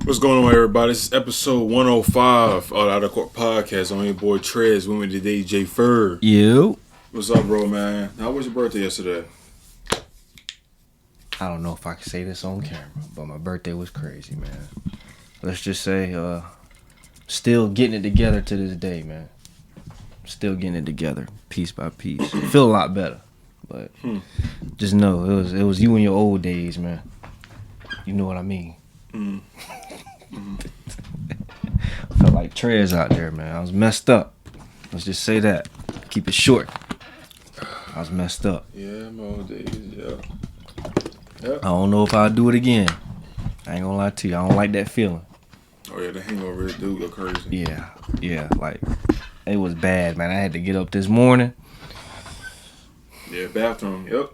What's going on, everybody? This is episode 105 of the Out of Court Podcast. On your boy Trez. With me today, J. Fur. You. What's up, bro, man? How was your birthday yesterday? I don't know if I can say this on camera, but my birthday was crazy, man. Let's just say, still getting it together to this day, man. Still getting it together, piece by piece. Feel a lot better, but just know it was you in your old days, man. You know what I mean. Felt like Trez out there, man. I was messed up. Let's just say that. Keep it short. I was messed up. Yeah, my old days, yeah. Yep. I don't know if I'll do it again. I ain't gonna lie to you. I don't like that feeling. Oh, yeah, the hangover do go crazy. Yeah, like, it was bad, man. I had to get up this morning. Yeah, bathroom, yep.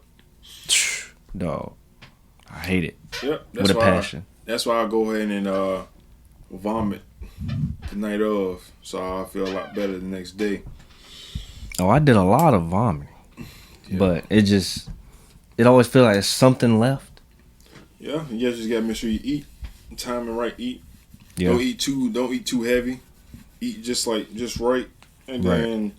Dog, I hate it. Yep, with a passion. That's why I go ahead and vomit the night of, so I feel a lot better the next day. Oh, I did a lot of vomiting, but it always feels like there's something left. Yeah, you just gotta make sure you eat, time and right eat. Yeah. Don't eat too heavy. Eat just right, and then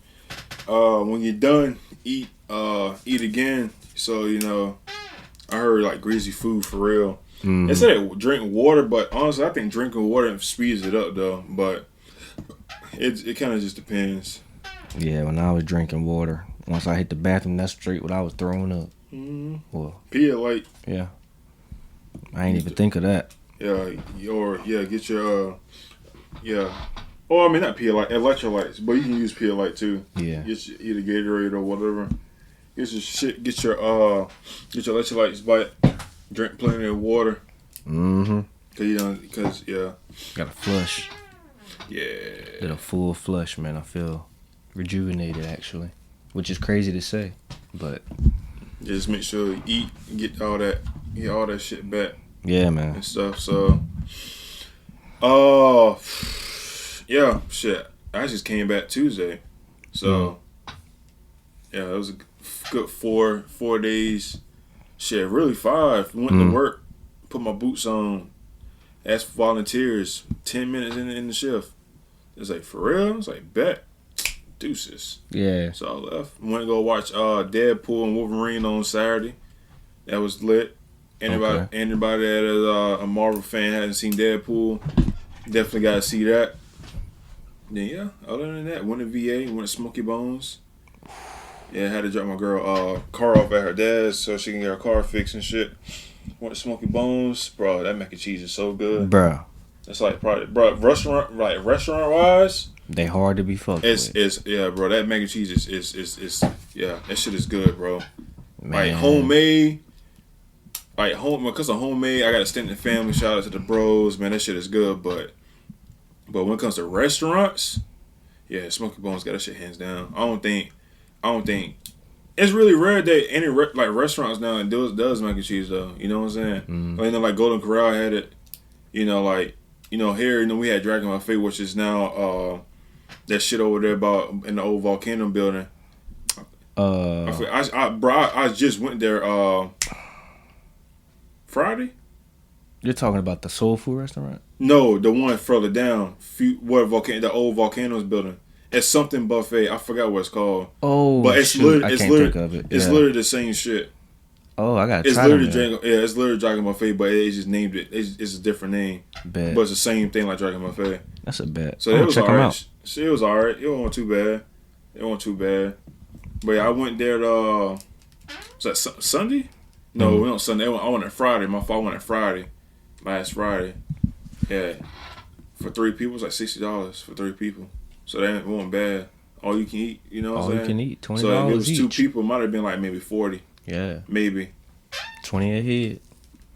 when you're done, eat again. So I heard like greasy food for real. Mm-hmm. They said drink water, but honestly, I think drinking water speeds it up though. But it kind of just depends. Yeah, when I was drinking water, once I hit the bathroom, that's straight what I was throwing up. Mm-hmm. Well, Pedialyte. Yeah. I ain't even think of that. Yeah, get your Oh, I mean not Pedialyte, electrolytes, but you can use Pedialyte too. Yeah. Get your, either Gatorade or whatever. Get your electrolytes, but drink plenty of water. Mm-hmm. Because Got a flush. Yeah. Did a full flush, man. I feel rejuvenated actually, which is crazy to say, but just make sure you eat and get all that shit back. Yeah, man. And stuff. So, yeah, shit. I just came back Tuesday, so yeah, it was a good four days. Shit, really 5. Went to work, put my boots on, asked for volunteers. 10 minutes in the shift. It's like, for real? I was like, bet. Deuces. Yeah. So I left. Went to go watch Deadpool and Wolverine on Saturday. That was lit. Anybody that is a Marvel fan hasn't seen Deadpool, definitely got to see that. Then yeah, other than that, went to VA, went to Smoky Bones. Yeah, had to drop my girl car off at her dad's so she can get her car fixed and shit. Went to Smoky Bones, bro. That mac and cheese is so good, bro. It's like probably, bro, restaurant wise, they hard to be fucked with. It's yeah, bro. That mac and cheese is yeah, that shit is good, bro. Man. Like homemade. Like because of homemade, I got a stint in the family. Shout out to the bros, man. That shit is good, but when it comes to restaurants, yeah, Smoky Bones got that shit hands down. I don't think it's really rare that any restaurants now does mac and cheese though. You know what I'm saying? Like Golden Corral had it. Here we had Dragon Buffet, which is now that shit over there about in the old Volcano building. I just went there. Friday? You're talking about the soul food restaurant? No, the one further down. The old Volcanoes building. It's something buffet. I forgot what it's called. Oh, but it's shoot. I can't think of it. It's literally the same shit. Oh, I gotta it's try literally that. it's literally Dragon Buffet, but it just named it. It's a different name. Bet. But it's the same thing like Dragon Buffet. That's a bet. So it was alright. It was alright. It wasn't too bad. But yeah, I went there. Was that Sunday? No, we don't Sunday. I went on Friday. My fault. I went on Friday. Last Friday. Yeah. For 3 people, it's like $60 for 3 people. So that wasn't bad. All you can eat, you know what I'm saying? All you can eat, $20 So if it was each. 2 people, it might have been like maybe 40. Yeah. Maybe. 20 a head.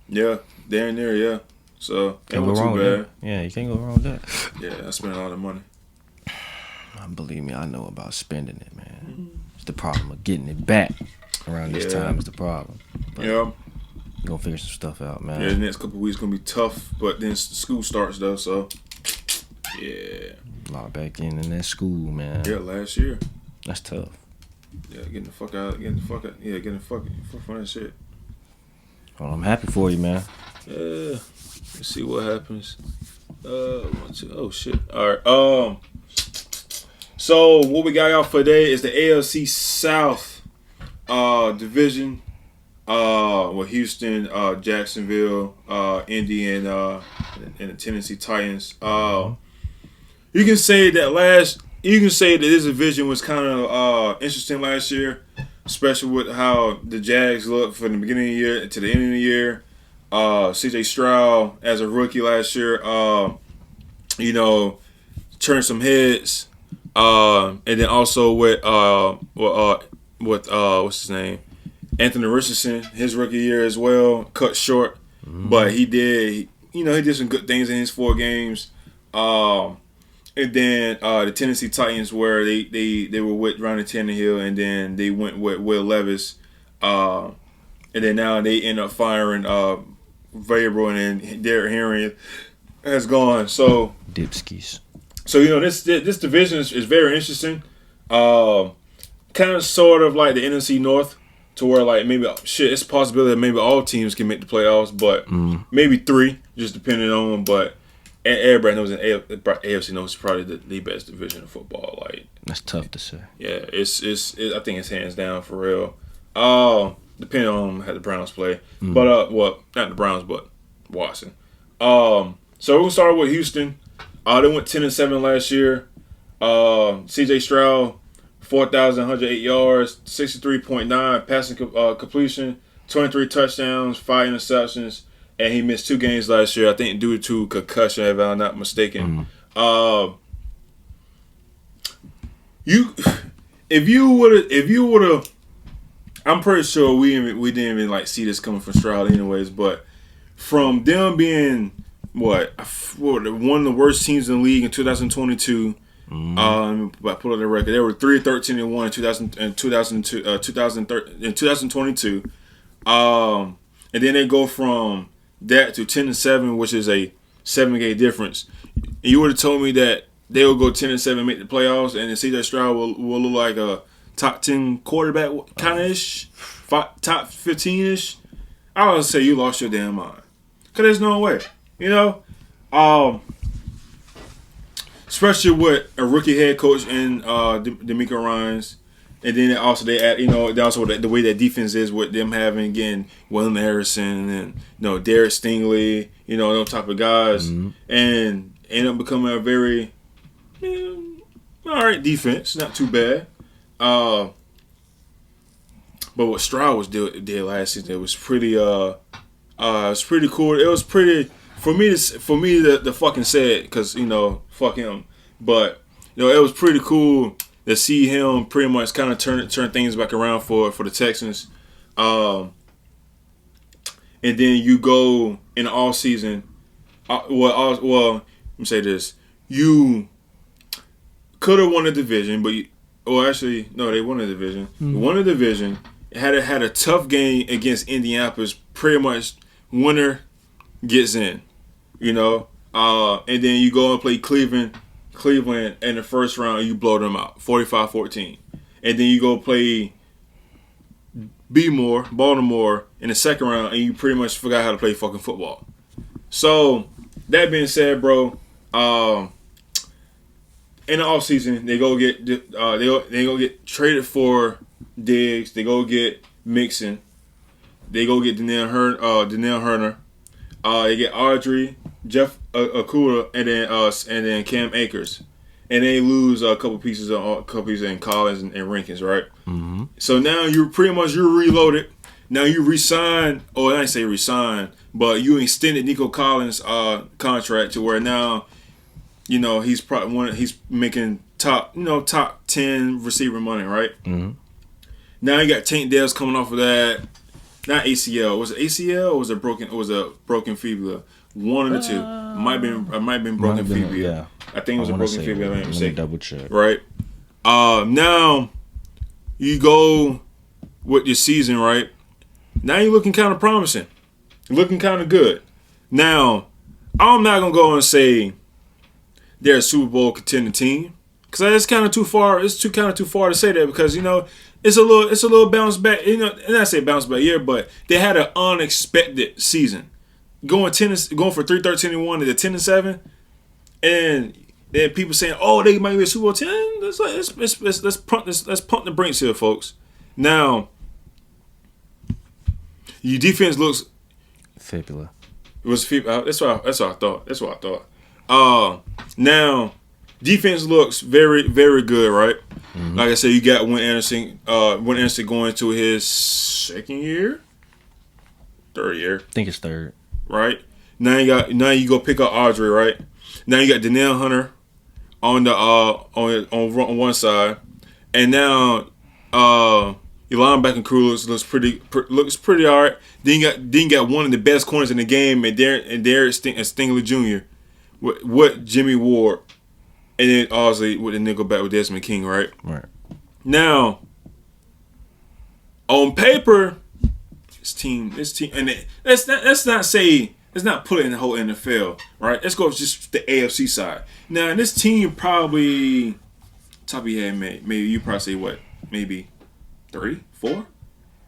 Yeah. There and there, yeah. So it Can't go wasn't wrong too with bad. that. Yeah, you can't go wrong with that. Yeah, I spent a lot of money. Believe me, I know about spending it, man. It's the problem of getting it back around this time is the problem. But yeah. You're gonna figure some stuff out, man. Yeah, the next couple of weeks gonna be tough, but then school starts though, so yeah. Lock back in that school, man. Yeah, last year. That's tough. Yeah, getting the fuck out. Yeah, getting the fuck from that shit. Well, I'm happy for you, man. Let's see what happens. 1, 2. Oh shit! All right. So what we got out for today is the AFC South Division. With Houston, Jacksonville, Indy, and the Tennessee Titans. You can say that this division was kind of interesting last year, especially with how the Jags looked from the beginning of the year to the end of the year. CJ Stroud as a rookie last year, turned some heads, and then also with what's his name, Anthony Richardson, his rookie year as well, cut short, but he did some good things in his 4 games. And then the Tennessee Titans, where they were with Ronnie Tannehill, and then they went with Will Levis, and then now they end up firing Vrabel, and then Derrick Henry has gone. So Dipskis. So this division is very interesting. Kind of sort of like the NFC North, to where like maybe it's a possibility that maybe all teams can make the playoffs, but maybe 3, just depending on. But everybody knows that AFC North is probably the best division of football. Like, that's tough to say. Yeah, it's I think it's hands down for real. Depending on how the Browns play, but not the Browns, but Watson. So we'll start with Houston. They went 10-7 last year. CJ Stroud, 4,108 yards, 63.9 passing completion, 23 touchdowns, 5 interceptions, and he missed 2 games last year, I think due to concussion, if I'm not mistaken. If you would have, I'm pretty sure we didn't even like see this coming from Stroud anyways, but from them being one of the worst teams in the league in 2022. But pull up the record. They were 3-13-1 in 2022. And then they go from that to 10-7, which is a 7-game difference. And you would have told me that they will go 10-7, make the playoffs, and then CJ Stroud will look like a top 10 quarterback, kind of ish, top 15 ish. I would say you lost your damn mind, cause there's no way, Especially with a rookie head coach in D'Amico Ryans, and then also they add, also the way that defense is with them having again William Harrison and Derek Stingley, those type of guys, and end up becoming a very all right defense, not too bad. But what Stroud did last season, it was pretty cool. It was pretty for me to fucking say it, because fuck him. But it was pretty cool to see him pretty much kind of turn things back around for the Texans. And then you go in the off season. Let me say this: you could have won the division, but they won the division. They won the division. Had a tough game against Indianapolis. Pretty much winner gets in. And then you go and play Cleveland in the first round, you blow them out, 45-14. And then you go play Baltimore in the second round, and you pretty much forgot how to play fucking football. So, that being said, bro, in the offseason, they go get traded for Diggs, they go get Mixon, they go get Danielle Herner, they get Audrey, Jeff Okuda, and then Cam Akers, and they lose a couple pieces in Collins and Rankins, right? Mm-hmm. So now you're reloaded. Now you resign, or I didn't say resign, but you extended Nico Collins' contract to where now, he's probably he's making top 10 receiver money, right? Mm-hmm. Now you got Tank Dell's coming off of that. Not ACL. Was it ACL or was it broken? Or was it broken fibula? One of the two. Might have been broken fibula. Yeah. I think it was a broken fibula. Let me double check. Right. Now you go with your season, right? Now you're looking kind of promising. You're looking kind of good. Now, I'm not gonna go and say they're a Super Bowl contending team, because it's kind of too far. It's kind of too far to say that, because it's a little bounce back. And I say bounce back year, but they had an unexpected season. going for 3-13-1 to 10-7, and then people saying, "Oh, they might be a Super Bowl 10." Let's punt the brinks here, folks. Now, your defense looks fibula. It was fibula. That's what I thought. Now, defense looks very, very good, right? Mm-hmm. Like I said, you got Win Anderson going into his third year. I think it's third. Right? Now you go pick up Audrey, right? Now you got Danielle Hunter on the on one side, and now your linebacker crew looks pretty alright. Then you got one of the best corners in the game, and Derek Stingley Jr. with Jimmy Ward, and then obviously with the nickel back with Desmond King, right? Right. Now, on paper, this team, and let's not put it in the whole NFL, right? Let's go just the AFC side. Now, this team probably, top of your head, maybe you probably say what? Maybe 3, 4?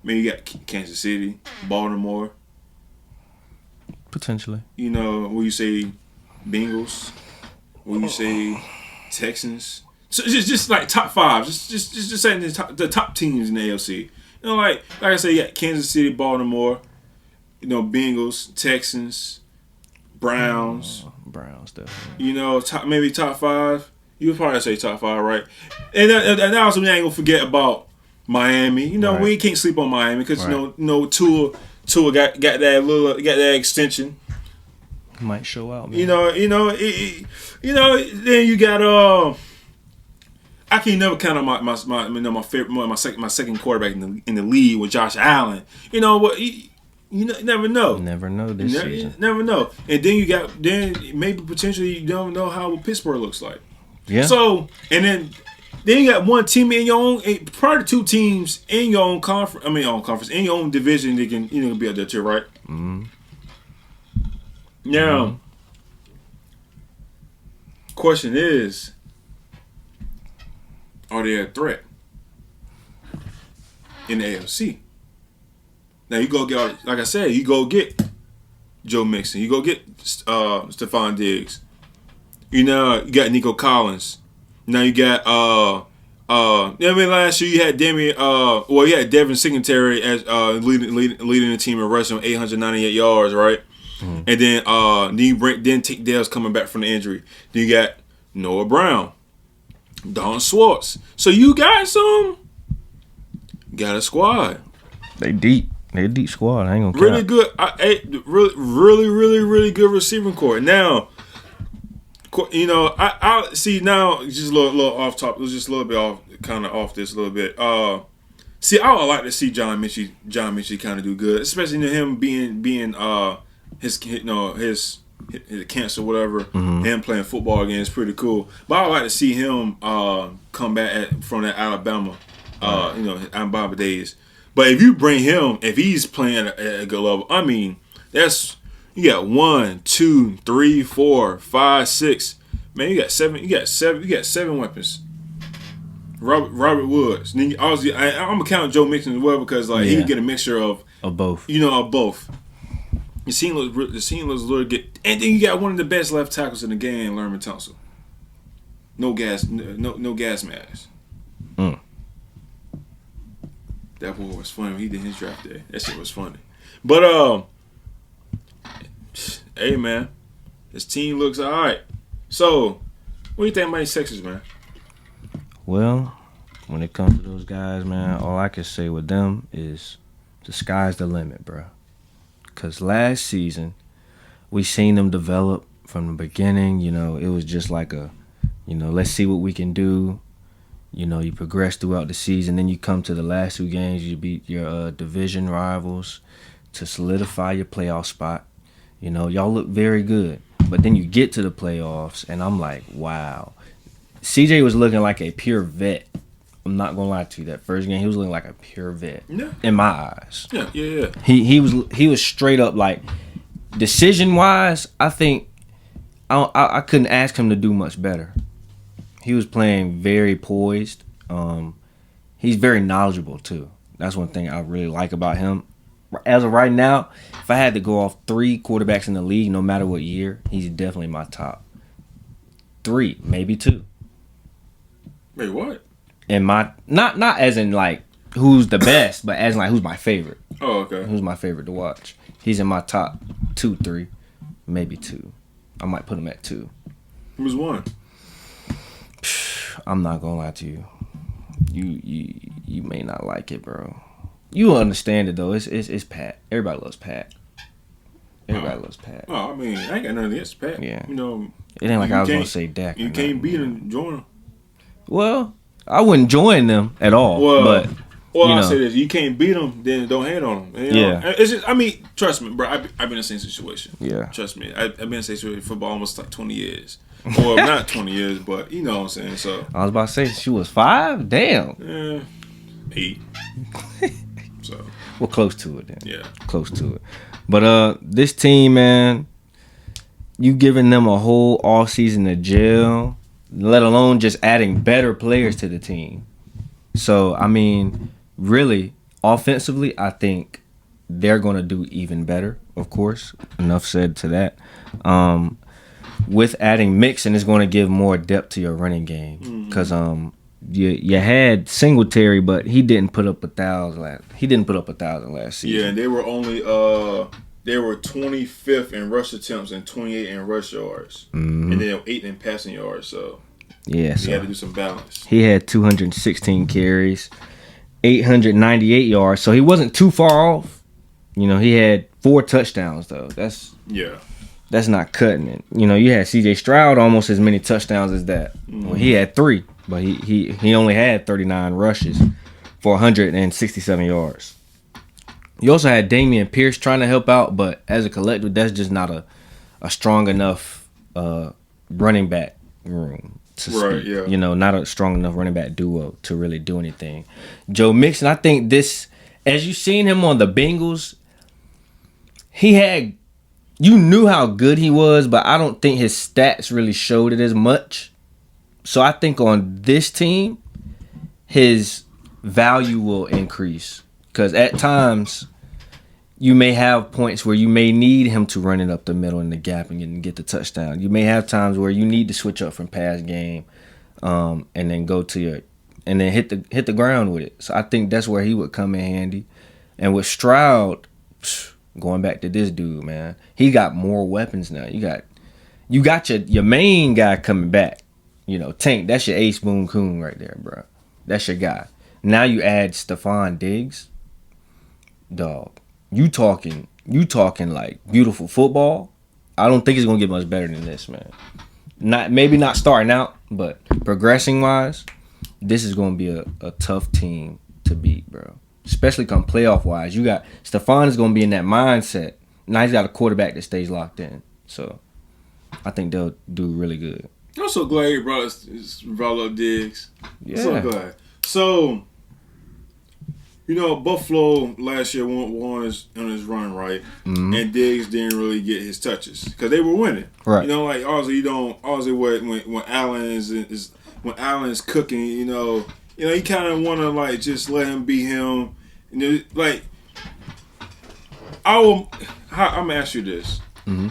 Maybe you got Kansas City, Baltimore. Potentially. You know, will you say Bengals? Will you say Texans? So just like top 5. Just saying the top teams in the AFC. You know, like I said, you got Kansas City, Baltimore. You know, Bengals, Texans, Browns. Browns, definitely. You know, maybe top 5. You would probably say top 5, right? And also, we ain't gonna forget about Miami. You know, we can't sleep on Miami because Tua got that extension. He might show out, man. You know. Then you got I can never count on my second quarterback in the league with Josh Allen. You know what? You never know. Never know this season. Never know. And then maybe potentially you don't know how Pittsburgh looks like. Yeah. So, and then you got one team in your own, probably 2 teams in your own conference. In your own division that can be up there too, right? Mm-hmm. Now, question is, are they a threat in the AFC? Now you go get, like I said, you go get Joe Mixon. You go get Stephon Diggs. You got Nico Collins. Now you got last year you had Devin Singletary as leading the team in rushing 898 yards, right? Mm. And then Tank Dell's coming back from the injury. Then you got Noah Brown, Don Schwartz. So you got a squad. They deep. They're a deep squad. I ain't gonna really good. Really good receiving core. Now, I see now. Just a little off top. It was just a little bit off, kind of off this a little bit. I would like to see John Mitchell kind of do good, especially him being his cancer, whatever. Mm-hmm. Him playing football again is pretty cool. But I would like to see him come back from that Alabama, Alabama days. But if you bring him, if he's playing at a good level, I mean, you got 1, 2, 3, 4, 5, 6. Man, you got 7. You got 7 weapons. Robert Woods. I'm gonna count Joe Mixon as well because he can get a mixture of both. Of both. The scene looks a little good, and then you got one of the best left tackles in the game, Lerman Tunsil. No gas mask. Mm. That boy was funny when he did his draft day. That shit was funny. But hey man, this team looks alright. So, what do you think about these Texans, man? Well, when it comes to those guys, man, all I can say with them is the sky's the limit, bro. Because last season, we seen them develop from the beginning. It was just like let's see what we can do. You progress throughout the season. Then you come to the last 2 games, you beat your division rivals to solidify your playoff spot. Y'all look very good. But then you get to the playoffs, and I'm like, wow. CJ was looking like a pure vet. I'm not going to lie to you. That first game, he was looking like a pure vet. Yeah. In my eyes. Yeah. He was straight up like, decision-wise, I think I couldn't ask him to do much better. He was playing very poised. He's very knowledgeable too. That's one thing I really like about him. as of right now, if I had to go off 3 quarterbacks in the league, no matter what year, he's definitely my top 3, maybe 2. Wait, what? And my not as in like who's the best, but as in like who's my favorite. Oh, okay. Who's my favorite to watch? He's in my top 2, 3, maybe 2. I might put him at 2. Who's 1? I'm not gonna lie to you. You may not like it, bro. You understand it though. It's Pat. Everybody loves Pat. Everybody loves Pat. Oh, I mean, I ain't got nothing against Pat. Yeah. You know, it ain't like I was gonna say Dak. You can't beat him, join him. Well, I wouldn't join them at all. Well, I say this: you can't beat them, then don't hate on them. You know? Yeah. It's just, I mean, trust me, bro. I've been in the same situation. Yeah. Trust me, I've been in the same situation for almost like 20 years. Well, not 20 years, but you know what I'm saying. So I was about to say she was 5. Damn. 8. So we're close to it then. Yeah. Close to it. But this team, man, you giving them a whole off season to jail, let alone just adding better players to the team. So I mean, really, offensively, I think they're gonna do even better. Of course, enough said to that. With adding Mixon, it's going to give more depth to your running game because you had Singletary, but he didn't put up 1,000 last season. Yeah, and they were only they were 25th in rush attempts and 28 in rush yards, and then 8 in passing yards. So yeah, he had to do some balance. He had 216 carries, 898 yards, so he wasn't too far off. You know, he had 4 touchdowns though. That's not cutting it. You know, you had C.J. Stroud almost as many touchdowns as that. Well, he had 3, but he only had 39 rushes for 167 yards. You also had Damian Pierce trying to help out, but as a collective, that's just not a strong enough running back room to speak. Yeah. You know, not a strong enough running back duo to really do anything. Joe Mixon, I think this, as you seen him on the Bengals, you knew how good he was, but I don't think his stats really showed it as much. So I think on this team, his value will increase. Because at times, you may have points where you may need him to run it up the middle in the gap and get the touchdown. You may have times where you need to switch up from pass game and then go to and then hit the ground with it. So I think that's where he would come in handy. And with Stroud, going back to this dude, man, he got more weapons now. You got your main guy coming back. You know, Tank, that's your Ace Boone Coon right there, bro. That's your guy. Now you add Stephon Diggs. Dog, you talking like beautiful football. I don't think it's gonna get much better than this, man. Maybe not starting out, but progressing wise, this is gonna be a tough team to beat, bro. Especially come playoff wise. You got Stephon is gonna be in that mindset. Now he's got a quarterback that stays locked in. So I think they'll do really good. I'm so glad you brought up Diggs. Yeah. I'm so glad. So, you know, Buffalo last year won on his run, right? Mm-hmm. And Diggs didn't really get his touches because they were winning. Right. You know, like obviously when Allen's cooking, you know, you kind of want to like just let him be him. You know, like I'm gonna ask you this: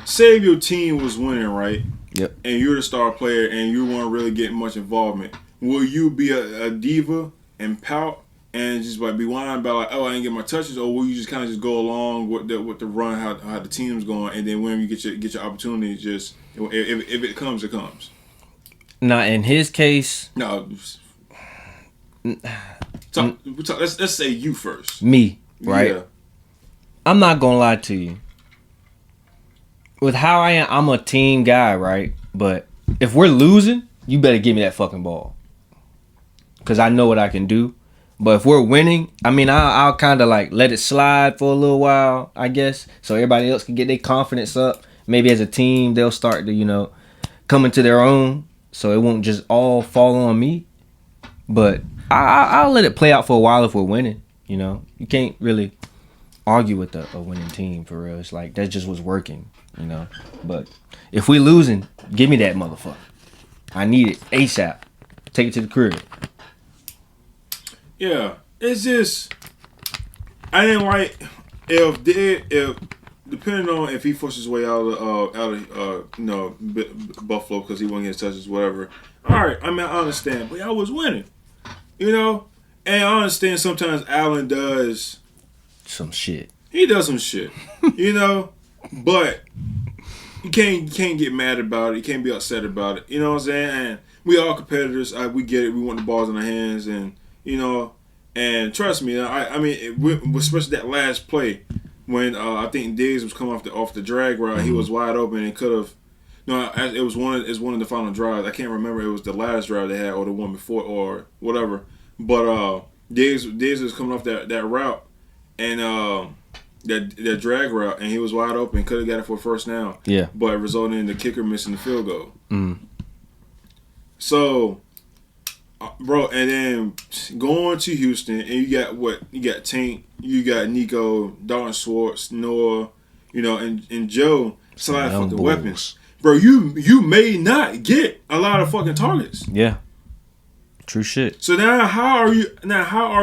say if your team was winning, right? Yep. And you're the star player, and you weren't really getting much involvement. Will you be a diva and pout and just like be whining about like, oh, I didn't get my touches, or will you just kind of just go along with the run, how the team's going, and then when you get your opportunity, just if it comes, it comes. Now, in his case, no. Let's say you first. Me, right? Yeah. I'm not gonna lie to you. With how I am, I'm a team guy, right? But if we're losing, you better give me that fucking ball. Because I know what I can do. But if we're winning, I mean, I'll kind of like let it slide for a little while, I guess. So everybody else can get their confidence up. Maybe as a team, they'll start to, come into their own. So it won't just all fall on me. But I'll let it play out for a while if we're winning. You can't really argue with a winning team for real. It's like that's just what's working. But if we losing, give me that motherfucker. I need it ASAP. Take it to the crib. Yeah, it's just I didn't like if depending on if he forces his way out of Buffalo because he won't get touches, whatever. All right, I mean I understand, but y'all was winning, and I understand sometimes Allen does some shit. He does some shit, but you can't get mad about it. You can't be upset about it. You know what I'm saying? And we all competitors. We get it. We want the balls in our hands, and and trust me, I mean, especially that last play when I think Diggs was coming off the drag route, he was wide open and could have. No, it was one of the final drives. I can't remember. It was the last drive they had or the one before or whatever. But Diggs was coming off that route and that drag route, and he was wide open. Could have got it for a first down. Yeah. But resulting in the kicker missing the field goal. Mm. So, bro, and then going to Houston, and you got Tank, you got Nico, Dalton Schwartz, Noah, and Joe. It's a lot of fucking weapons. Bro, you may not get a lot of fucking targets. Yeah. True shit. So now how are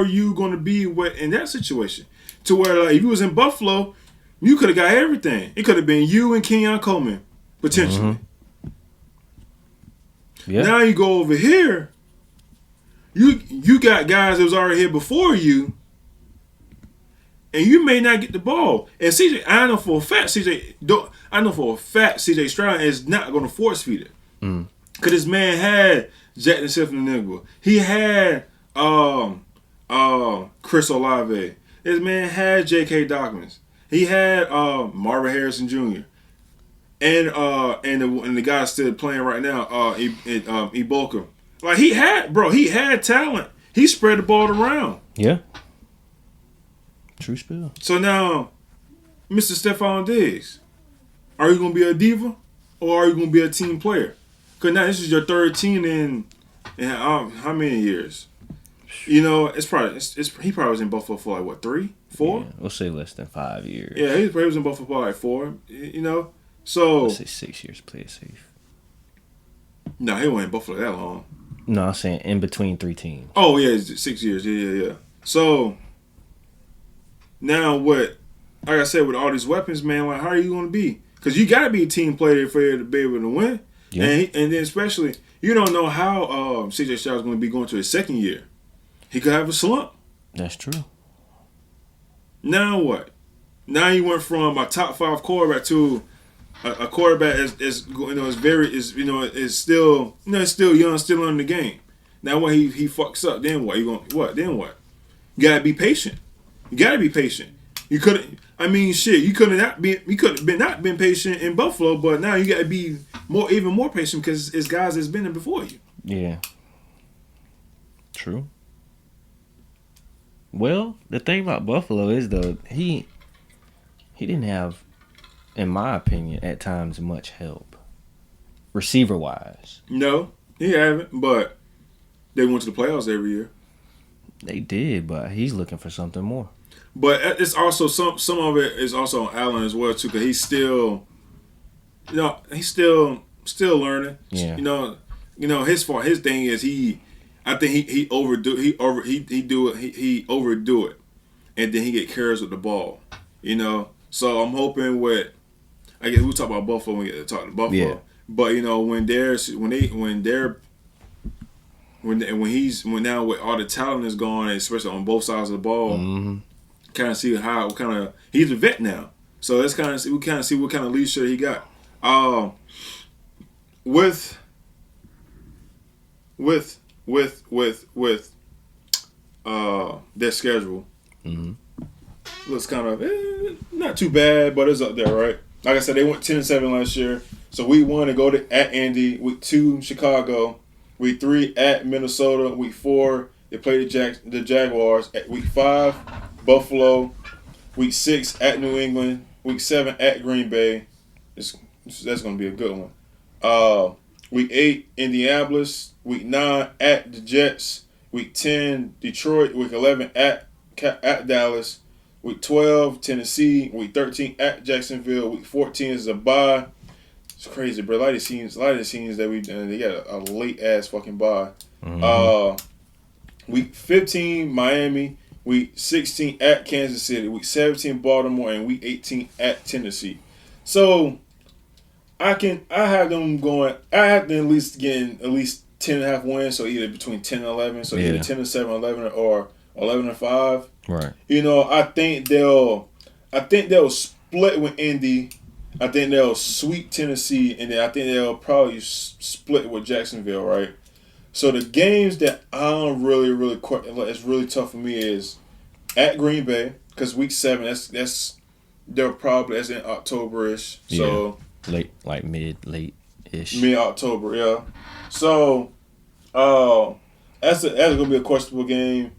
you going to be in that situation? To where like if you was in Buffalo, you could have got everything. It could have been you and Kenyon Coleman, potentially. Mm-hmm. Yeah. Now you go over here, you got guys that was already here before you, and you may not get the ball. And CJ, I know for a fact CJ Stroud is not going to force feed it. Because this man had Jackson Smith-Njigba. He had Chris Olave. This man had J.K. Dockmans. He had Marvin Harrison Jr. And the guy still playing right now, Ibaka. Like he had talent. He spread the ball around. Yeah. True spill. So now, Mr. Stephon Diggs, are you gonna be a diva or are you gonna be a team player? Because now this is your third team in how many years? It's probably he probably was in Buffalo for like what 3, 4? Yeah, we'll say less than 5 years. Yeah, he was in Buffalo for like 4. So let's say 6 years. Play it safe. No, he wasn't in Buffalo that long. No, I'm saying in between 3 teams. Oh yeah, 6 years. Yeah. So now what? Like I said, with all these weapons, man, like how are you going to be? Because you got to be a team player for you to be able to win. Yeah. And then especially you don't know how CJ Stroud is going to be going to his second year. He could have a slump. That's true. Now what? Now you went from a top 5 quarterback to a quarterback is still young, still in the game. Now when he fucks up, then what? Then what? You gotta be patient. You couldn't. I mean, shit. You could have not been patient in Buffalo, but now you gotta be even more patient because it's guys that's been there before you. Yeah. True. Well, the thing about Buffalo is though he didn't have, in my opinion, at times much help, receiver wise. No, he haven't. But they went to the playoffs every year. They did, but he's looking for something more. But it's also some of it is also on Allen as well too, because he's still, he's still learning. Yeah. His thing is I think he overdo it, and then he get careless with the ball. So I'm hoping I guess we'll talk about Buffalo when we get to talk to Buffalo. Yeah. But when now with all the talent is gone, especially on both sides of the ball, kind of see he's a vet now. So let's see what kind of leadership he got. With their schedule. Looks kind of not too bad, but it's up there, right? Like I said, they went 10-7 last year. So week 1 they go at Indy. Week 2 Chicago. Week 3 at Minnesota. Week 4 they play the Jaguars. At week 5 Buffalo. Week 6 at New England. Week 7 at Green Bay. That's going to be a good one. Week 8 Indianapolis. Week 9 at the Jets. Week 10 Detroit. Week 11 at Dallas. Week 12, Tennessee. Week 13 at Jacksonville. Week 14 is a bye. It's crazy, bro. A lot of the scenes that we done, they got a late ass fucking bye. Week 15, Miami. Week 16 at Kansas City. Week 17 Baltimore, and Week 18 at Tennessee. So I have them going. I have them at least getting at least 10.5 wins. So either between 10 and 11. So either 10-7, 11, or 11-5. Right. You know, I think they'll split with Indy. I think they'll sweep Tennessee, and then I think they'll probably split with Jacksonville, right? So the games that I'm really it's really tough for me is at Green Bay, because Week 7 that's in October-ish. So late ish. Mid-October, yeah. So that's gonna be a questionable game.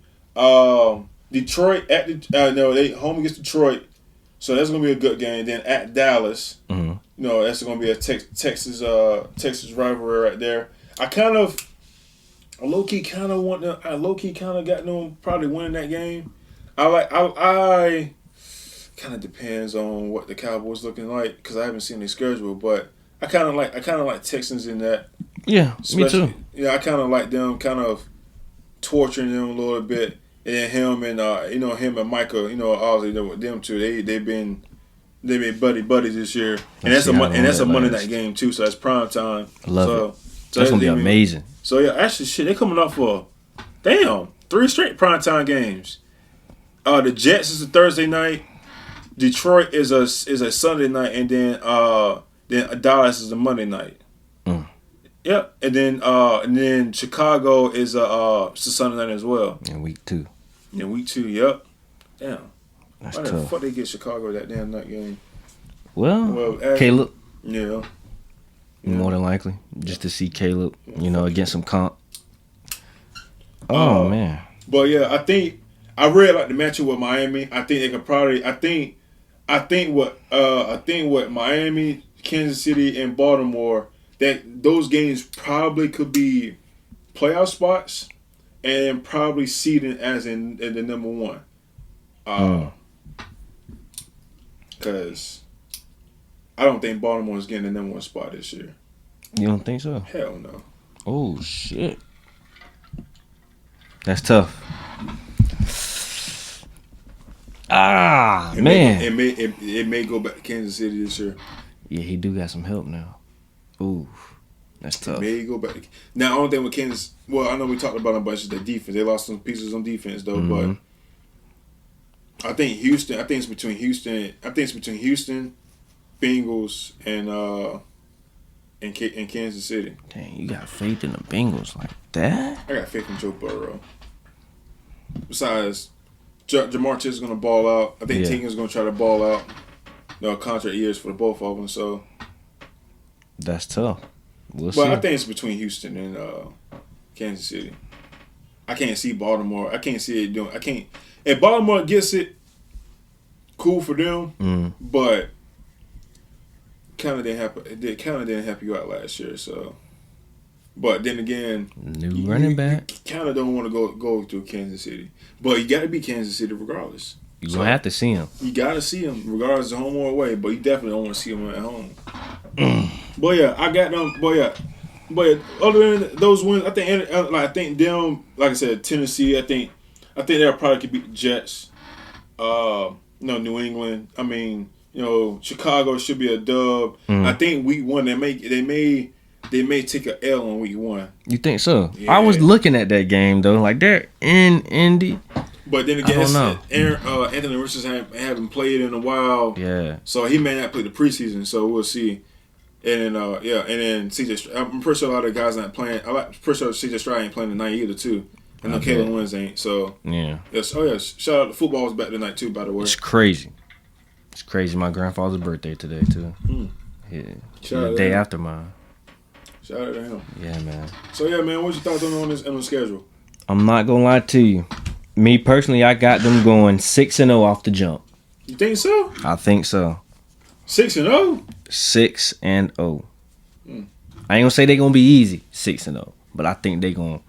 Detroit they home against Detroit. So that's gonna be a good game. Then at Dallas, that's gonna be a Texas rivalry right there. I low key kind of got them probably winning that game. I kind of depends on what the Cowboys looking like, because I haven't seen their schedule, but I kind of like Texans in that. Yeah, me too. Yeah, I kind of like them kind of torturing them a little bit. And then him and Micah, obviously with them two, they've been buddies this year, and that's a Monday night game too, so that's prime time. I love it. That's gonna be amazing. So yeah, actually, they're coming off of 3 straight primetime games. The Jets is a Thursday night, Detroit is a Sunday night, and then Dallas is a Monday night. Yep, and then Chicago is a Sunday night as well. In week 2. Yep. Damn. That's Why tough. the fuck they get Chicago that damn night game? Well, Caleb. Yeah. More than likely, just to see Caleb, against some comp. Oh man. But yeah, I think I really like the matchup with Miami. I think they could probably. I think what Miami, Kansas City, and Baltimore, that those games probably could be playoff spots, and probably seeding as in the number 1. Because I don't think Baltimore is getting the number 1 spot this year. You don't think so? Hell no. Oh shit. That's tough. Man. It may go back to Kansas City this year. Yeah, he do got some help now. Ooh, that's tough. It may go back. Now, the only thing with Kansas, well, I know we talked about a bunch of their defense. They lost some pieces on defense though, but I think Houston. I think it's between Houston, Bengals, and Kansas City. Dang, you got faith in the Bengals like that? I got faith in Joe Burrow. Besides, Jamar Chase is going to ball out. I think Tinker's going to try to ball out. Contract years for both of them, so. That's tough. We'll see. But I think it's between Houston and Kansas City. I can't see Baltimore. I can't see it doing. I can't. If Baltimore gets it, cool for them. But kind of didn't help you out last year. So, but then again, new running back. You kind of don't want to go through Kansas City, but you got to be Kansas City regardless. You're gonna have to see him. You got to see him regardless of home or away, but you definitely don't want to see him at home. But yeah, I got them. But other than those wins, I think them, like I said, Tennessee. I think they'll probably could beat the Jets. New England. I mean, Chicago should be a dub. I think week 1 they may take a L on week 1. You think so? Yeah. I was looking at that game though, like they're in Indy. But then again, I don't know. Anthony Richardson haven't played in a while. Yeah. So he may not play the preseason. So we'll see. And then CJ. I'm pretty sure a lot of the guys not playing. I'm pretty sure CJ Stroud ain't playing tonight either too. I know Kalen Wins ain't. So yeah. Yes. Oh yes. Shout out. The football was back tonight too. By the way. It's crazy. It's crazy. My grandfather's birthday today too. Yeah. The day after mine. Shout out to him. Yeah, man. So yeah, man. What's your thoughts on the schedule? I'm not gonna lie to you. Me personally, I got them going 6-0 off the jump. You think so? I think so. 6-0. 6-0. I ain't gonna say they're gonna be easy, 6-0, but I think they gonna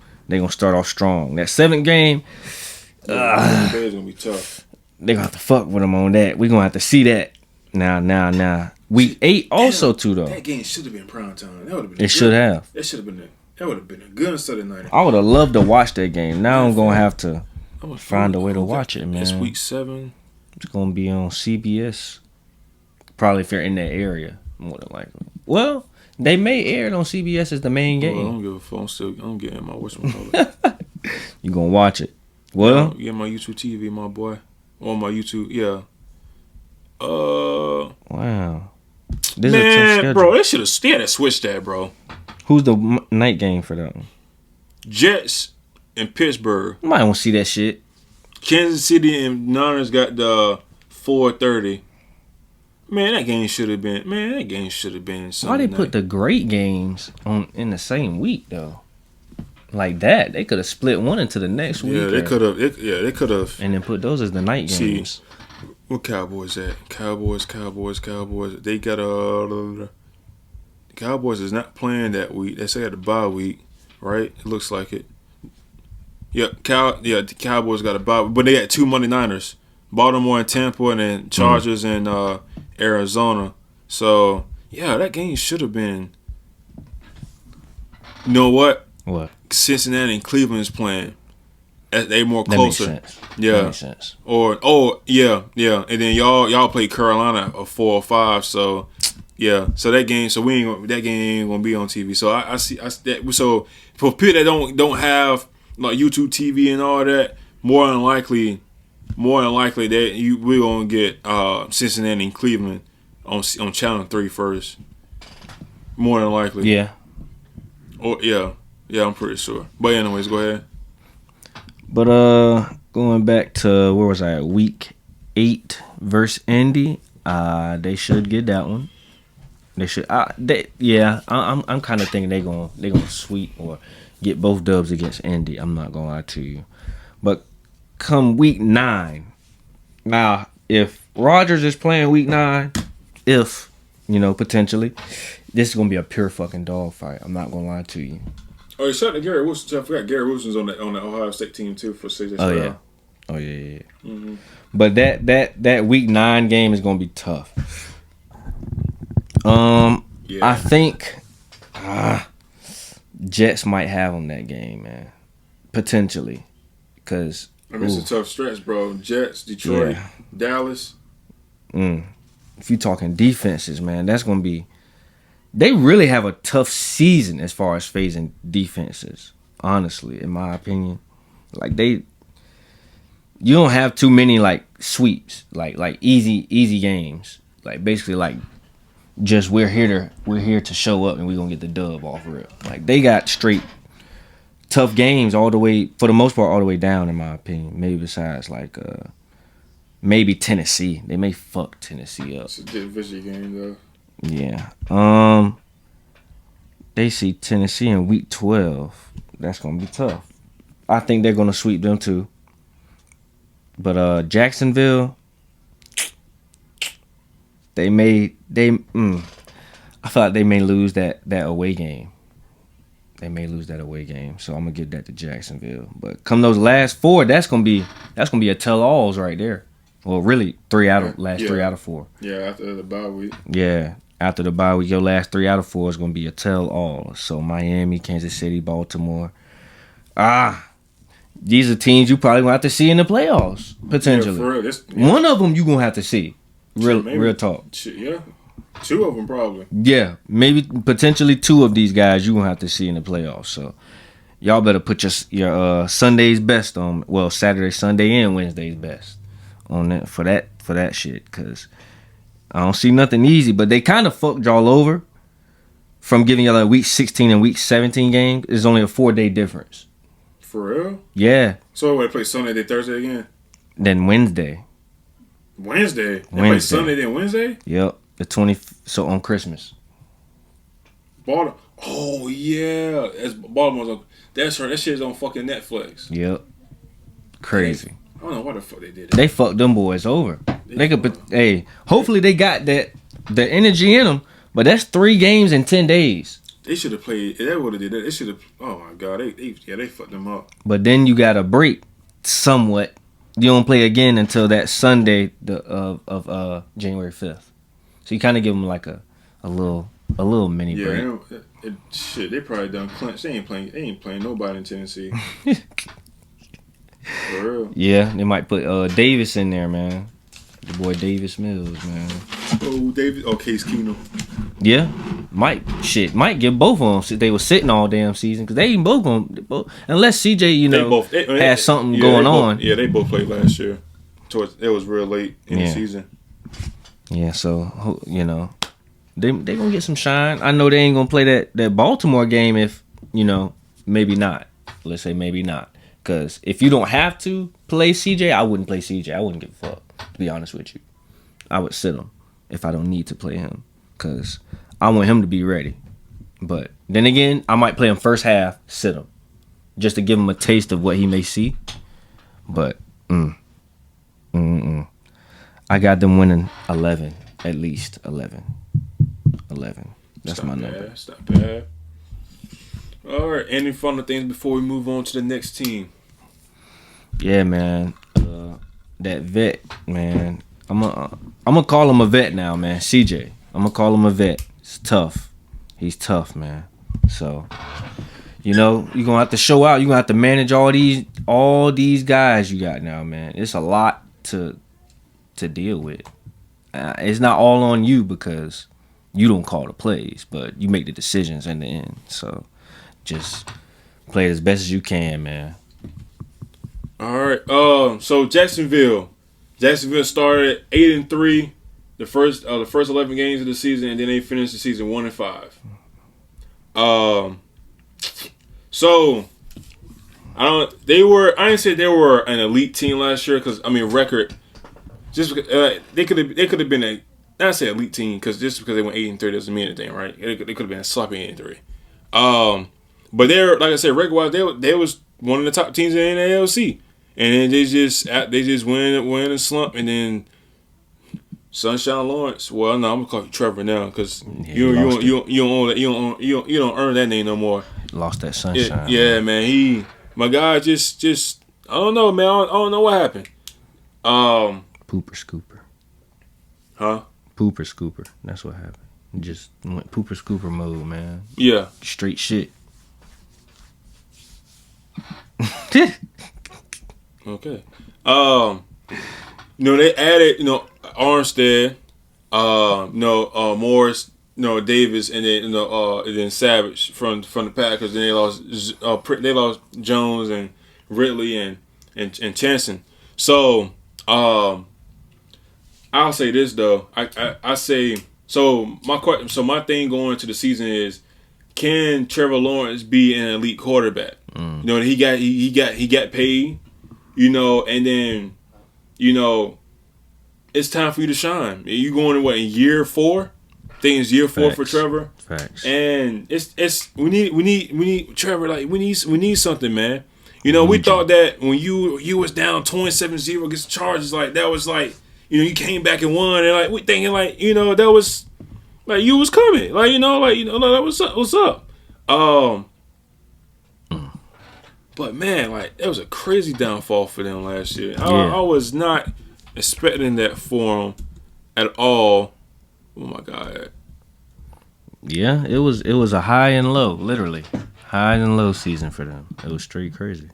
start off strong. That 7th game, it's gonna be tough. They gonna have to fuck with them on that. We gonna have to see that. Now. Week 8 also too though. That game should have been prime time. That would have been. It should have. That should have been. That would have been a good Sunday night. I would have loved to watch that game. Now I'm gonna have to find a way to watch it, man. It's week 7. It's gonna be on CBS. Probably if you're in that area, more than likely. Well, they may air it on CBS as the main game. I don't give a fuck. I'm getting my whatchamacallit. You gonna watch it? Well, yeah, my YouTube TV, my boy. On my YouTube, yeah. Wow. This Man, is a bro, they should have switched that, bro. Who's the night game for that one? Jets and Pittsburgh. You might want to see that shit. Kansas City and Niners got the 4:30. Man, that game should have been. Sunday Why they night. put the great games on in the same week though? Like that, they could have split one into the next week. Yeah, they could have. They could have. And then put those as the night games. See, what Cowboys at? Cowboys. They got the Cowboys is not playing that week. They say at the bye week, right? It looks like it. Yeah, the Cowboys got a bye, but they got 2 Monday Niners, Baltimore and Tampa, and then Chargers and Arizona. So yeah, that game should have been. You know what? What? Cincinnati and Cleveland is playing. They more closer. That makes sense. Yeah. That makes sense. Yeah. And then y'all play Carolina a 4 or 5. So yeah. So that game. So that game ain't gonna be on TV. So I see that. So for people that don't have like YouTube TV and all that, more than likely that we're gonna get Cincinnati and Cleveland on Channel 3 first. More than likely. Yeah. Oh yeah. Yeah, I'm pretty sure. But anyways, go ahead. But going back to where was I at? Week 8 versus Indy. They should get that one. They should. I'm kind of thinking they gonna sweep or get both dubs against Indy. I'm not gonna lie to you. But come week 9, now if Rodgers is playing week 9, potentially, this is gonna be a pure fucking dogfight. I'm not gonna lie to you. Oh, shout out to Gary Wilson. I forgot Gary Wilson's on the Ohio State team too for CJ Stroud. Oh yeah. Mm-hmm. But that week 9 game is gonna be tough. I think Jets might have them that game, man. Potentially, because it's a tough stretch, bro. Jets, Detroit, Dallas. If you're talking defenses, man, that's gonna be. They really have a tough season as far as phasing defenses, honestly, in my opinion. Like you don't have too many like sweeps, like easy games. Like basically like just we're here to show up and we're gonna get the dub off rip. Like they got straight tough games all the way, for the most part, all the way down, in my opinion. Maybe besides like maybe Tennessee. They may fuck Tennessee up. It's a division game though. Yeah. They see Tennessee in week 12. That's gonna be tough. I think they're gonna sweep them too. But Jacksonville, I feel like they may lose that away game. They may lose that away game. So I'm gonna give that to Jacksonville. But come those last 4, that's gonna be a tell-alls right there. Well, really 3 out of 4. Yeah, after the bye week. Yeah. After the bye week, your last 3 out of 4 is going to be a tell-all. So, Miami, Kansas City, Baltimore. These are teams you probably going to have to see in the playoffs, potentially. Yeah, for real. One of them you going to have to see. Real talk. Yeah. 2 of them probably. Yeah. Maybe potentially 2 of these guys you going to have to see in the playoffs. So, y'all better put your Sunday's best on. Well, Saturday, Sunday, and Wednesday's best on that for that shit. Because I don't see nothing easy, but they kind of fucked y'all over from giving y'all a week 16 and week 17 game. It's only a 4-day difference. For real? Yeah. So they play Sunday, then Thursday again? Then Wednesday. Wednesday? They play Sunday, then Wednesday? Yep. The 20th. So on Christmas. Baltimore. Oh, yeah. That's Baltimore's. That's right. That shit's on fucking Netflix. Yep. Crazy. I don't know why the fuck they did that. They fucked them boys over. They could. Hey, hopefully they got the energy in them. But that's 3 games in 10 days. They should have played. They would have did that. They should have. Oh my god. They fucked them up. But then you got a break, somewhat. You don't play again until that Sunday of January 5th. So you kind of give them like a little mini break. Yeah. Shit. They probably done clinch. They ain't playing nobody in Tennessee. For real. Trevor. Yeah, they might put Davis in there, man. The boy Davis Mills, man. Oh, Davis. Oh, Case Keenum. Yeah, might give both of them. They were sitting all damn season because they ain't both going. Unless CJ, had something going on. Yeah, they both played last year. It was real late in the season. Yeah, so they gonna get some shine. I know they ain't gonna play that Baltimore game if maybe not. Let's say maybe not, because if you don't have to play CJ, I wouldn't play CJ. I wouldn't give a fuck, to be honest with you. I would sit him if I don't need to play him, because I want him to be ready. But then again, I might play him first half, sit him, just to give him a taste of what he may see. But I got them winning 11, at least 11. 11. That's my number. That's not bad. All right. Any fun things before we move on to the next team? Yeah, man. That vet, man. I'm gonna call him a vet now, man. CJ. I'm gonna call him a vet. It's tough. He's tough, man. So, you're gonna have to show out. You're gonna have to manage all these guys you got now, man. It's a lot to deal with. It's not all on you because you don't call the plays, but you make the decisions in the end. So just play it as best as you can, man. All right. So Jacksonville started 8-3 the first 11 games of the season, and then they finished the season 1-5. So I didn't say they were an elite team last year because record. Just they could have been not say elite team because just because they went 8-3 doesn't mean anything, right? They could have been a sloppy 8-3. But they're, like I said, record wise they was one of the top teams in the AFC, and then they just win a slump, and then Sunshine Lawerence. Well, no, I'm gonna call you Trevor now because you don't earn that name no more. Lost that sunshine. Yeah, man. My guy just I don't know, man. I don't know what happened. Pooper scooper. Huh? Pooper scooper. That's what happened. Just went pooper scooper mode, man. Yeah. Straight shit. Okay. They added, Armstead, Morris, Davis, and then Savage from the Packers. Then they lost Jones and Ridley and Chanson. So I'll say this though. I say so. My thing going into the season is, can Trevor Lawerence be an elite quarterback? He got paid, and then it's time for you to shine. You going to in year 4? I think it's year 4 for Trevor. Facts. And it's we need Trevor, like we need something, man. We thought that when you was down 27-0 against the Chargers, like that was like, you came back and won, and like we thinking like, that was like you was coming, like that what's up. But man, like that was a crazy downfall for them last year. I was not expecting that for them at all. Oh my God. Yeah, it was a high and low, literally. High and low season for them. It was straight crazy.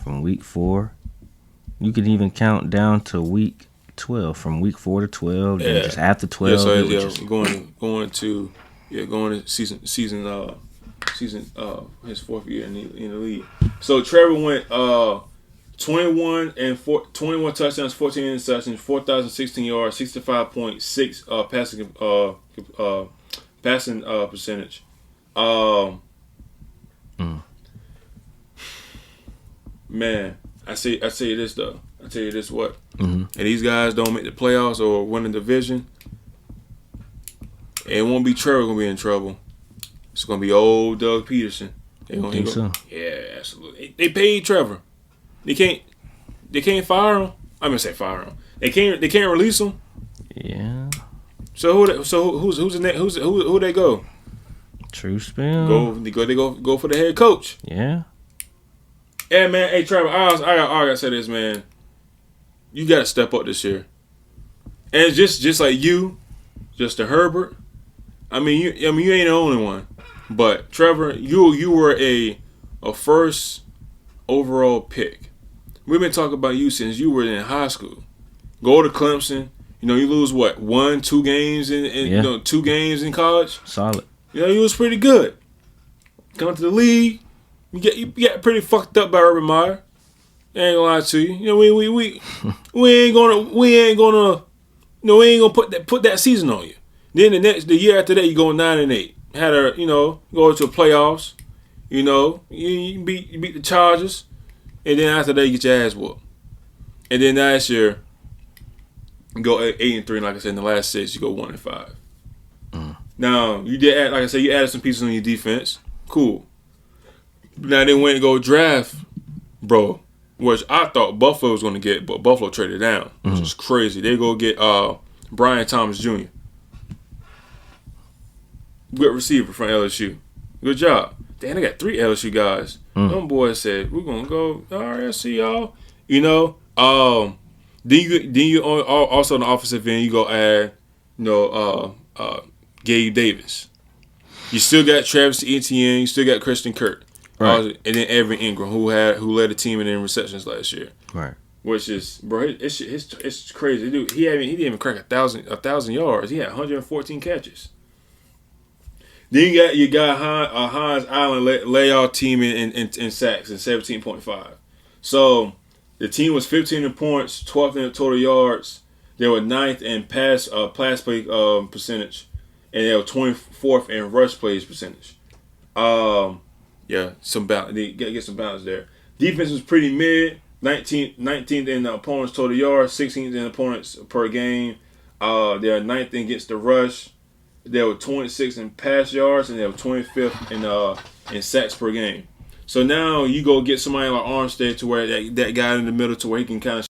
From week 4, you could even count down to week 12. From week 4 to 12, then just after 12. Going to season his 4th year in the league. So Trevor went 21 touchdowns, 14 interceptions, 4,016 yards, 65.6 passing percentage. Man, I say this though. I tell you this what. And these guys don't make the playoffs or win the division, it won't be Trevor gonna be in trouble. It's gonna be old Doug Peterson. So? Yeah, absolutely. They paid Trevor. They can't fire him. I'm gonna say fire him. They can't release him. Yeah. So who's the next? Who they go? True spin. They go for the head coach. Yeah. Yeah, man. Hey, Trevor. I gotta say this, man. You gotta step up this year. And just like you, Justin Herbert. You ain't the only one. But Trevor, you were a first overall pick. we've been talking about you since you were in high school. Go to Clemson. You know, you lose what, 1-2 games in 2 games in college. Solid. You know, you was pretty good. Come to the league, you get pretty fucked up by Urban Meyer. I ain't gonna lie to you. You know, we ain't gonna put that season on you. Then the year after that, you go 9-8. Had go to the playoffs. You know, you beat the Chargers, and then after that, you get your ass whooped. And then last year, you go 8-3. Like I said, in the last 6, you go 1-5. Now you did add, like I said, you added some pieces on your defense. Cool. Now they went and go draft, bro, which I thought Buffalo was going to get, but Buffalo traded down, which was crazy. They go get Brian Thomas Jr. Good receiver from LSU. Good job. Damn, they got 3 LSU guys. Them boys said, we're going to go, all right, I see y'all. You know, then you also on the offensive end, you go add, Gabe Davis. You still got Travis Etienne. You still got Christian Kirk. Right. And then Evan Ingram, who led the team in receptions last year. Right. Which is, bro, it's crazy. Dude, he didn't even crack 1,000 yards. He had 114 catches. Then you got Hines Allen lay our team in sacks in 17.5. So the team was 15 in points, 12th in total yards. They were 9th in pass play percentage, and they were 24th in rush plays percentage. Some balance. They gotta get some balance there. Defense was pretty mid. 19th in the opponent's total yards, 16th in opponents per game. They are 9th against the rush. They were 26th in pass yards, and they were 25th in sacks per game. So now you go get somebody like Armstead to where that guy in the middle to where he can kind of